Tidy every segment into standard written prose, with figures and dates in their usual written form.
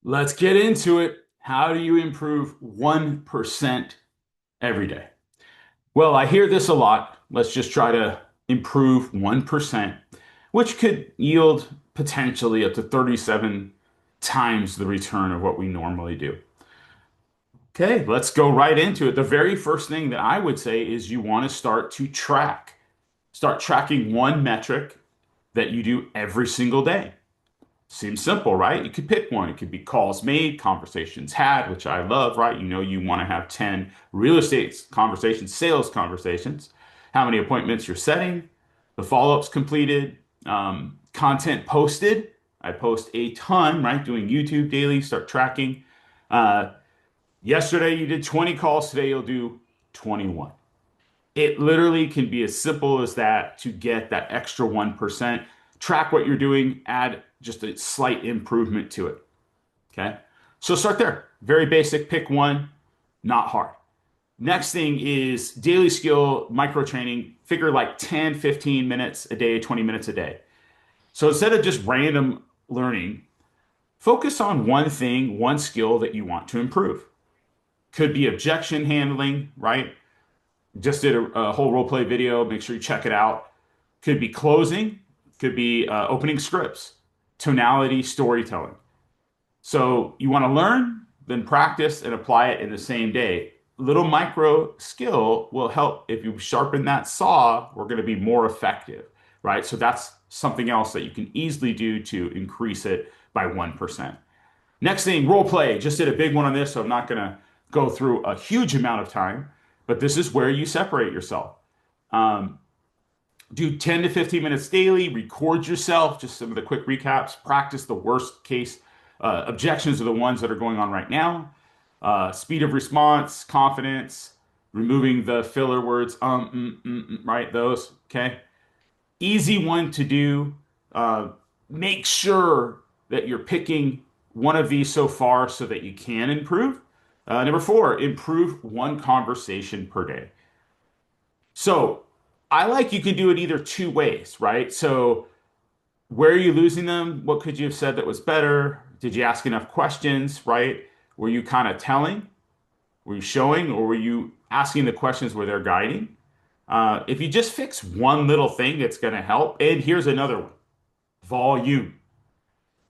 Let's get into it. How do you improve 1% every day? Well, I hear this a lot. Let's just try to improve 1%, which could yield potentially up to 37 times the return of what we normally do. Okay, let's go right into it. The very first thing that I would say is you want to start to track. Start tracking one metric that you do every single day. Seems simple, right? You could pick one. It could be calls made, conversations had, which I love, right? You know, you want to have 10 real estate conversations, sales conversations, how many appointments you're setting, the follow-ups completed, content posted. I post a ton, right? Doing YouTube daily, start tracking. Uh, Yesterday you did 20 calls, today you'll do 21. It literally can be as simple as that to get that extra 1%. Track what you're doing, add just a slight improvement to it. Okay. So start there. Very basic, pick one, not hard. Next thing is daily skill micro training. Figure like 10, 15 minutes a day, 20 minutes a day. So instead of just random learning, focus on one thing, one skill that you want to improve. Could be objection handling, right? Just did a whole role play video. Make sure you check it out. Could be closing, could be opening scripts, tonality, storytelling. So you want to learn, then practice and apply it in the same day. Little micro skill will help. If you sharpen that saw, we're going to be more effective, right? So that's something else that you can easily do to increase it by 1%. Next thing, role play. Just did a big one on this, so I'm not going to go through a huge amount of time, but this is where you separate yourself. Um, do 10 to 15 minutes daily, record yourself, just some of the quick recaps, practice the worst case. Objections are the ones that are going on right now. Speed of response, confidence, removing the filler words, right? Those, okay? Easy one to do. Make sure that you're picking one of these so far so that you can improve. Number four, improve one conversation per day. So I like you can do it either two ways, right? So where are you losing them? What could you have said that was better? Did you ask enough questions, right? Were you kind of telling? Were you showing? Or were you asking the questions where they're guiding? If you just fix one little thing, it's going to help. And here's another one, volume,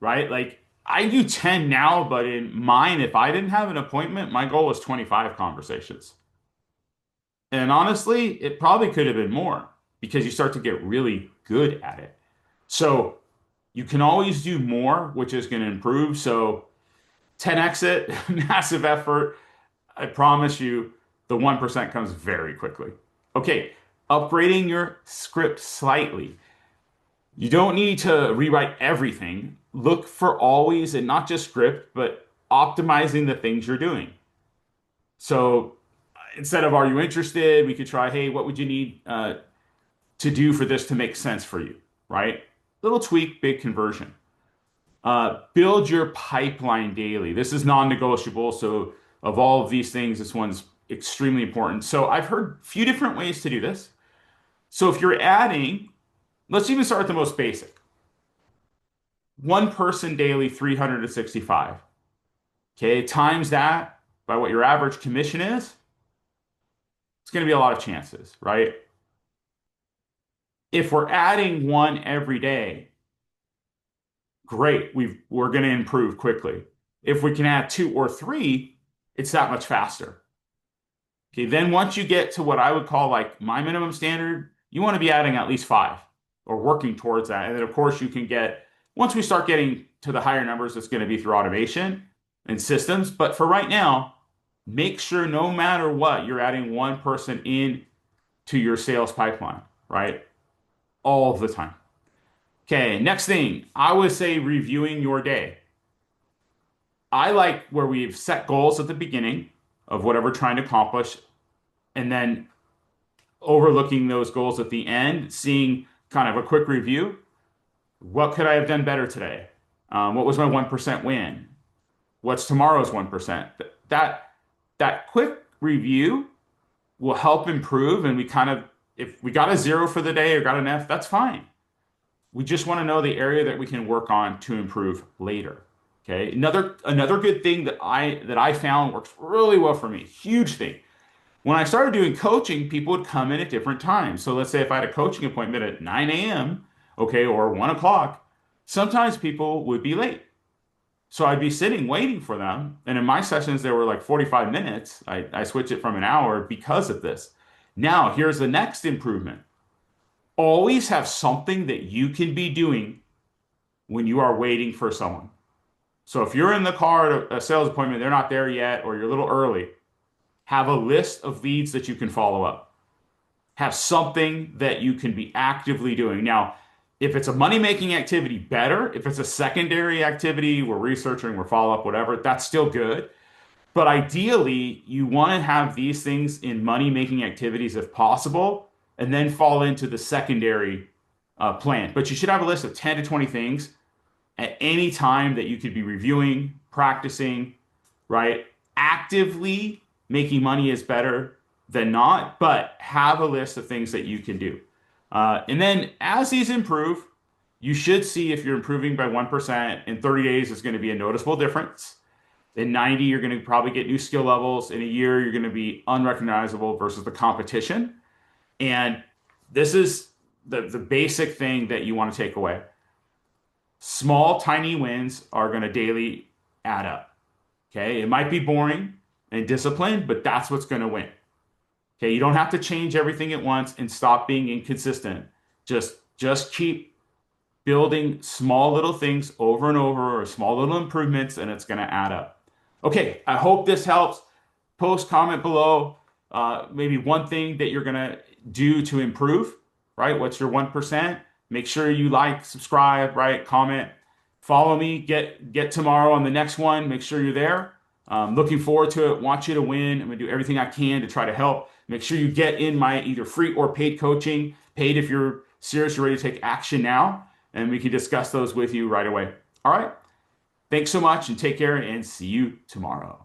right? Like I do 10 now, but in mine, if I didn't have an appointment, my goal was 25 conversations. And honestly, it probably could have been more because you start to get really good at it. So you can always do more, which is going to improve. So 10x it, massive effort. I promise you, the 1% comes very quickly. Okay, upgrading your script slightly. You don't need to rewrite everything. Look for always, and not just script, but optimizing the things you're doing. So instead of are you interested, we could try, hey, what would you need to do for this to make sense for you, right? Little tweak, big conversion. Build your pipeline daily. This is non-negotiable. So of all of these things, this one's extremely important. So I've heard a few different ways to do this. So if you're adding, let's even start with the most basic. One person daily, 365. Okay, times that by what your average commission is, it's going to be a lot of chances, right? If we're adding one every day, great. We're going to improve quickly. If we can add two or three, it's that much faster. Okay, then once you get to what I would call like my minimum standard, you want to be adding at least five or working towards that. And then of course you can get, once we start getting to the higher numbers, it's going to be through automation and systems. But for right now, make sure no matter what, you're adding one person in to your sales pipeline, right? All the time. Okay, next thing, I would say reviewing your day. I like where we've set goals at the beginning of whatever we're trying to accomplish, and then overlooking those goals at the end, seeing kind of a quick review. What could I have done better today? What was my 1% win? What's tomorrow's 1%? That quick review will help improve, and we kind of, if we got a zero for the day or got an F, that's fine. We just want to know the area that we can work on to improve later. Okay. Another good thing that I found works really well for me, huge thing. When I started doing coaching, people would come in at different times. So let's say if I had a coaching appointment at 9 a.m., okay, or 1 o'clock, sometimes people would be late. So I'd be sitting waiting for them. And in my sessions, there were like 45 minutes. I switched it from an hour because of this. Now, here's the next improvement. Always have something that you can be doing when you are waiting for someone. So if you're in the car at a sales appointment, they're not there yet, or you're a little early, have a list of leads that you can follow up. Have something that you can be actively doing. Now, if it's a money-making activity, better. If it's a secondary activity, we're researching, we're follow up, whatever, that's still good. But ideally, you want to have these things in money-making activities if possible, and then fall into the secondary plan. But you should have a list of 10 to 20 things at any time that you could be reviewing, practicing, right? Actively making money is better than not, but have a list of things that you can do. And then as these improve, you should see if you're improving by 1%. In 30 days, it's going to be a noticeable difference. In 90, you're going to probably get new skill levels. In a year, you're going to be unrecognizable versus the competition. And this is the basic thing that you want to take away. Small, tiny wins are going to daily add up. Okay. It might be boring and disciplined, but that's what's going to win. Okay. You don't have to change everything at once and stop being inconsistent. Just keep building small little things over and over or small little improvements, and it's going to add up. Okay. I hope this helps. Post, comment below. Maybe one thing that you're going to do to improve, right? What's your 1%? Make sure you like, subscribe, right? Comment, follow me. Get tomorrow on the next one. Make sure you're there. Looking forward to it. Want you to win. I'm gonna do everything I can to try to help. Make sure you get in my either free or paid coaching. Paid if you're serious, you're ready to take action now, and we can discuss those with you right away. All right. Thanks so much and take care and see you tomorrow.